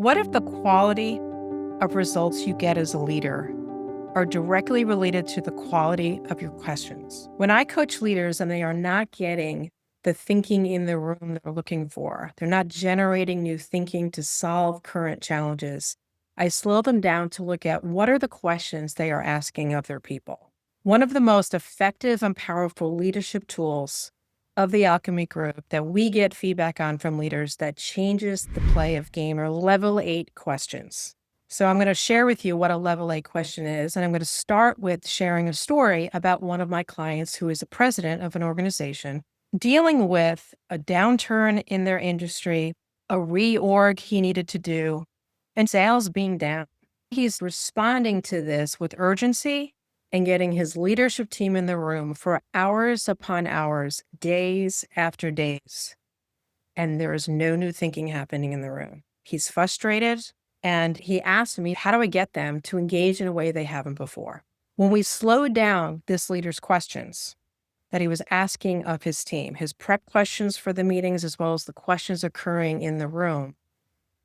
What if the quality of results you get as a leader are directly related to the quality of your questions? When I coach leaders and they are not getting the thinking in the room they're looking for, they're not generating new thinking to solve current challenges, I slow them down to look at what are the questions they are asking of their people. One of the most effective and powerful leadership tools of the Alchemy group that we get feedback on from leaders that changes the play of game are level 8 questions. So I'm going to share with you what a level 8 question is, and I'm going to start with sharing a story about one of my clients who is a president of an organization dealing with a downturn in their industry, a reorg he needed to do, and sales being down. He's responding to this with urgency and getting his leadership team in the room for hours upon hours, days after days. And there is no new thinking happening in the room. He's frustrated, and he asked me, how do I get them to engage in a way they haven't before? When we slowed down this leader's questions that he was asking of his team, his prep questions for the meetings, as well as the questions occurring in the room,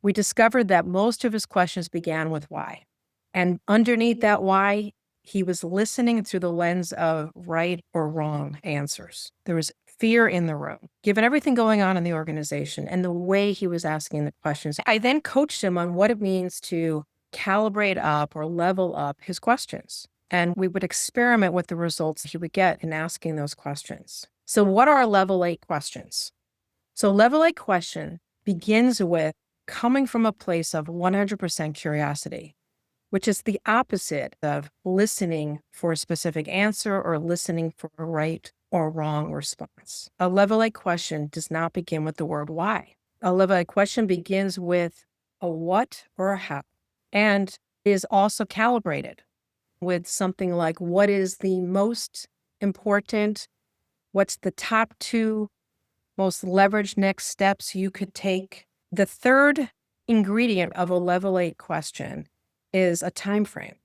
we discovered that most of his questions began with why. And underneath that why, he was listening through the lens of right or wrong answers. There was fear in the room, given everything going on in the organization and the way he was asking the questions. I then coached him on what it means to calibrate up or level up his questions. And we would experiment with the results he would get in asking those questions. So what are level 8 questions? So level 8 question begins with coming from a place of 100% curiosity, which is the opposite of listening for a specific answer or listening for a right or wrong response. A level 8 question does not begin with the word why. A level 8 question begins with a what or a how, and is also calibrated with something like, what is the most important, what's the top 2 most leveraged next steps you could take? The third ingredient of a level 8 question is a time frame.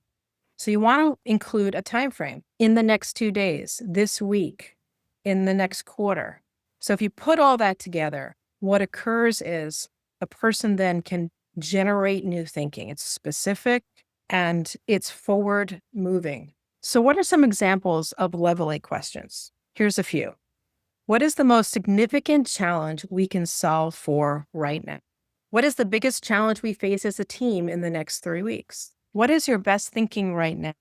So you want to include a time frame in the next 2 days, this week, in the next quarter. So if you put all that together, what occurs is a person then can generate new thinking. It's specific and it's forward moving. So what are some examples of level 8 questions? Here's a few. What is the most significant challenge we can solve for right now? What is the biggest challenge we face as a team in the next 3 weeks? What is your best thinking right now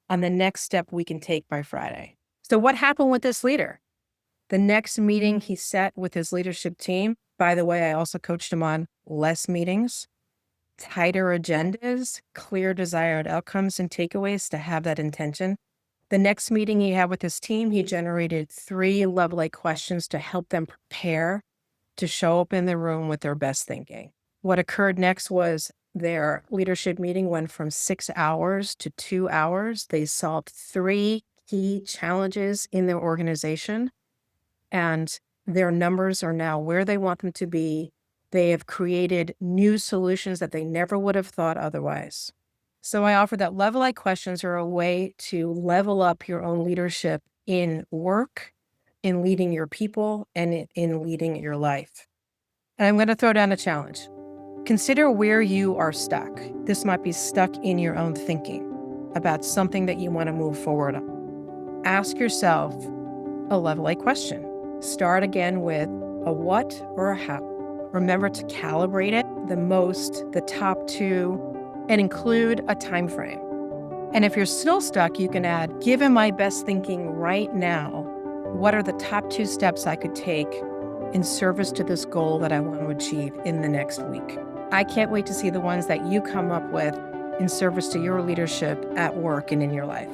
on the next step we can take by Friday? So what happened with this leader? The next meeting he set with his leadership team, by the way, I also coached him on less meetings, tighter agendas, clear desired outcomes and takeaways to have that intention. The next meeting he had with his team, he generated 3 level 8 questions to help them prepare to show up in the room with their best thinking. What occurred next was their leadership meeting went from 6 hours to 2 hours. They solved 3 key challenges in their organization, and their numbers are now where they want them to be. They have created new solutions that they never would have thought otherwise. So I offer that level 8 questions are a way to level up your own leadership in work, in leading your people, and in leading your life. And I'm going to throw down a challenge. Consider where you are stuck. This might be stuck in your own thinking about something that you want to move forward on. Ask yourself a level 8 question. Start again with a what or a how. Remember to calibrate it, the top 2, and include a time frame. And if you're still stuck, you can add, given my best thinking right now, what are the top 2 steps I could take in service to this goal that I want to achieve in the next week? I can't wait to see the ones that you come up with in service to your leadership at work and in your life.